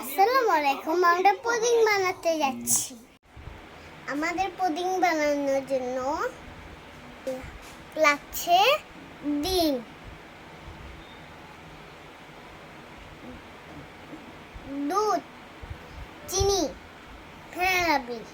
আসসালামু আলাইকুম। আমরা পুডিং বানাতে যাচ্ছি। আমাদের পুডিং বানানোর জন্য লাগছে ডিম, দুধ, চিনি, ভ্যানিলা বিন।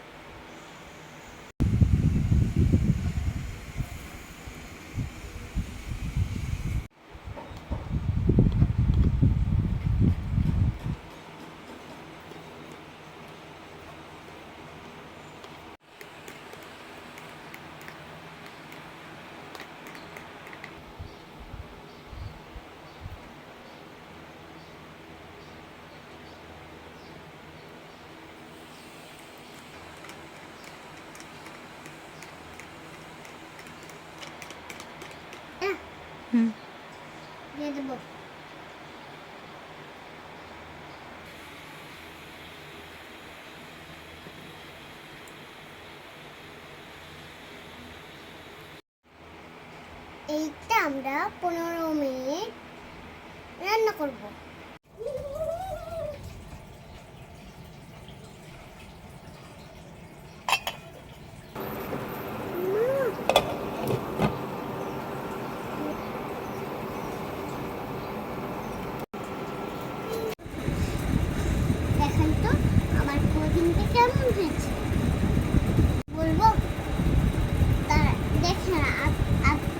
দিয়ে দেবো। এইটা আমরা 15 মিনিট রান্না করব। দেখেন তো আমার পুডিংটা কেমন হয়েছে বলবো। তারা দেখেন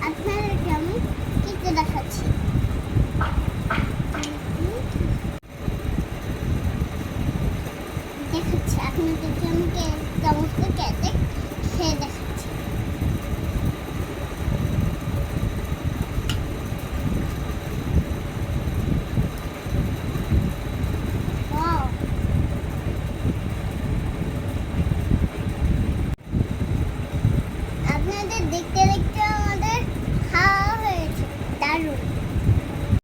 আপনাদেরকে আমি কেটে দেখাচ্ছি। দেখাচ্ছি আপনাদেরকে আমি কেমন করে কেটে খেয়ে